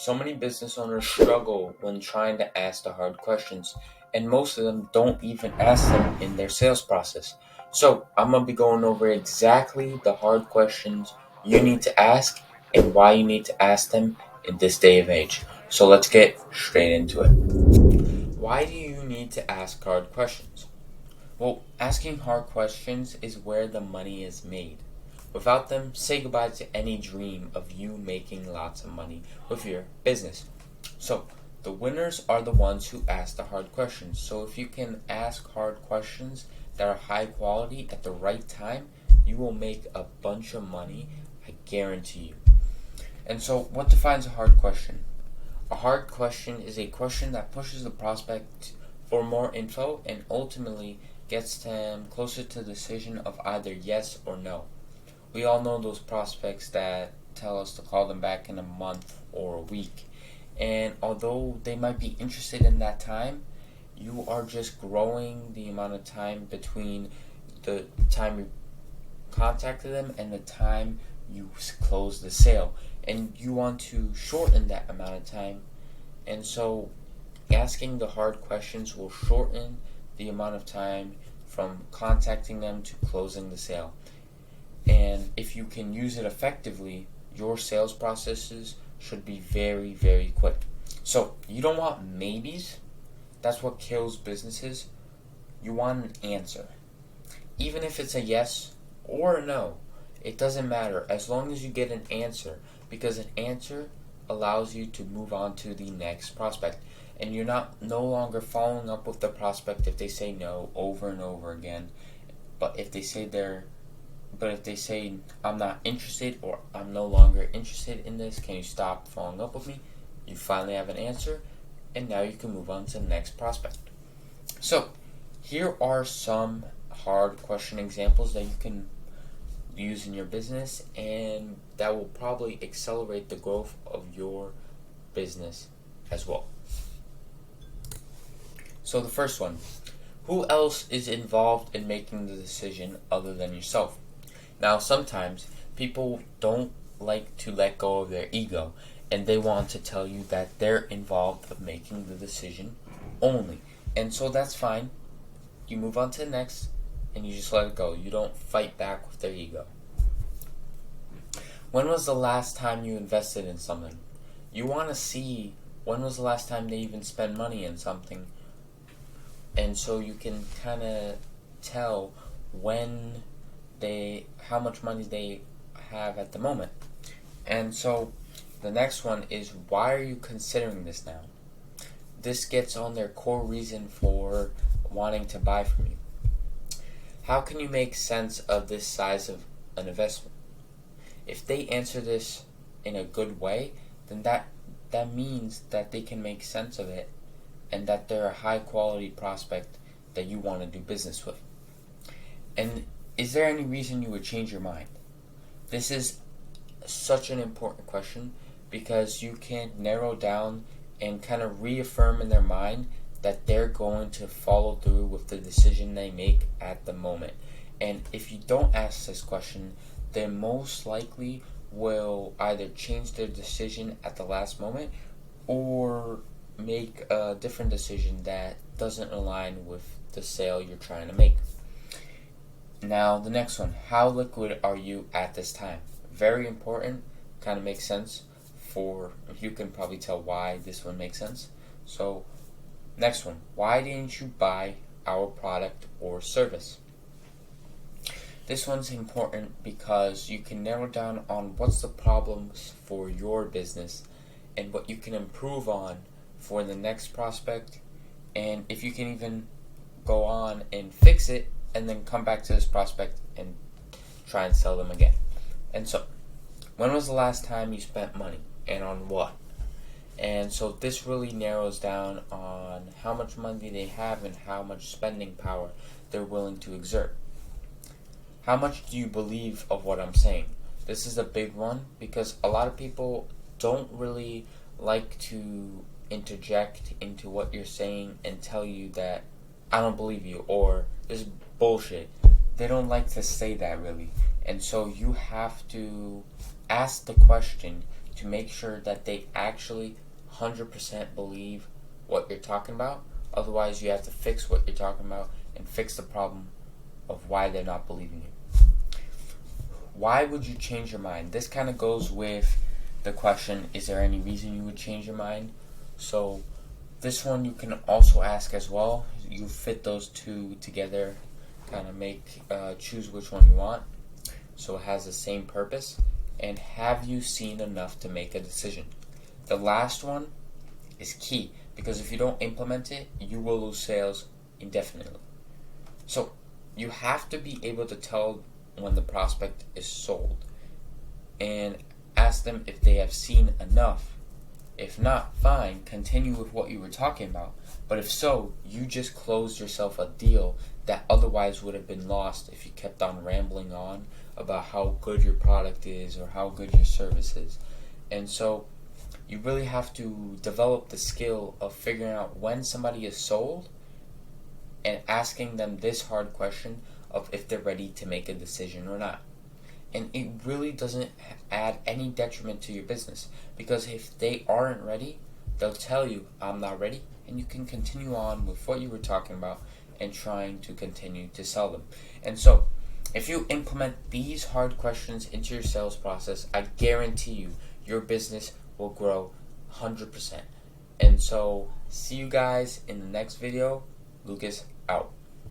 So many business owners struggle when trying to ask the hard questions, and most of them don't even ask them in their sales process. So, I'm going to be going over exactly the hard questions you need to ask and why you need to ask them in this day of age. So, let's get straight into it. Why do you need to ask hard questions? Well, asking hard questions is where the money is made. Without them, say goodbye to any dream of you making lots of money with your business. So, the winners are the ones who ask the hard questions. So, if you can ask hard questions that are high quality at the right time, you will make a bunch of money, I guarantee you. And so, what defines a hard question? A hard question is a question that pushes the prospect for more info and ultimately gets them closer to the decision of either yes or no. We all know those prospects that tell us to call them back in a month or a week. And although they might be interested in that time, you are just growing the amount of time between the time you contacted them and the time you close the sale. And you want to shorten that amount of time. And so asking the hard questions will shorten the amount of time from contacting them to closing the sale. And if you can use it effectively, your sales processes should be very, very quick. So you don't want maybes. That's what kills businesses. You want an answer. Even if it's a yes or a no, it doesn't matter as long as you get an answer, because an answer allows you to move on to the next prospect. And you're not no longer following up with the prospect if they say no over and over again. But if they say I'm not interested or I'm no longer interested in this, can you stop following up with me? You finally have an answer, and now you can move on to the next prospect. So, here are some hard question examples that you can use in your business, and that will probably accelerate the growth of your business as well. So, the first one: who else is involved in making the decision other than yourself? Now, sometimes people don't like to let go of their ego, and they want to tell you that they're involved in making the decision only. And so that's fine. You move on to the next, and you just let it go. You don't fight back with their ego. When was the last time you invested in something? You want to see when was the last time they even spent money in something, and so you can kind of tell how much money they have at the moment. And so the next one is, why are you considering this now? This gets on their core reason for wanting to buy from you. How can you make sense of this size of an investment? If they answer this in a good way, then that means that they can make sense of it and that they're a high quality prospect that you want to do business with. And is there any reason you would change your mind? This is such an important question because you can narrow down and kind of reaffirm in their mind that they're going to follow through with the decision they make at the moment. And if you don't ask this question, they most likely will either change their decision at the last moment or make a different decision that doesn't align with the sale you're trying to make. Now, the next one: how liquid are you at this time? Very important, kind of makes sense you can probably tell why this one makes sense. So, next one: why didn't you buy our product or service? This one's important because you can narrow down on what's the problems for your business and what you can improve on for the next prospect, and if you can even go on and fix it and then come back to this prospect and try and sell them again. And so, when was the last time you spent money and on what? And so this really narrows down on how much money they have and how much spending power they're willing to exert. How much do you believe of what I'm saying? This is a big one because a lot of people don't really like to interject into what you're saying and tell you that I don't believe you or this is bullshit. They don't like to say that really. And so you have to ask the question to make sure that they actually 100% believe what you're talking about. Otherwise, you have to fix what you're talking about and fix the problem of why they're not believing you. Why would you change your mind? This kind of goes with the question, is there any reason you would change your mind? So this one you can also ask as well. You fit those two together, kind of choose which one you want, so it has the same purpose. And have you seen enough to make a decision? The last one is key, because if you don't implement it, you will lose sales indefinitely. So you have to be able to tell when the prospect is sold and ask them if they have seen enough. If not, fine, continue with what you were talking about. But if so, you just closed yourself a deal that otherwise would have been lost if you kept on rambling on about how good your product is or how good your service is. And so you really have to develop the skill of figuring out when somebody is sold and asking them this hard question of if they're ready to make a decision or not. And it really doesn't add any detriment to your business, because if they aren't ready, they'll tell you, I'm not ready, and you can continue on with what you were talking about and trying to continue to sell them. And so, if you implement these hard questions into your sales process, I guarantee you, your business will grow 100%. And so, see you guys in the next video. Lucas out.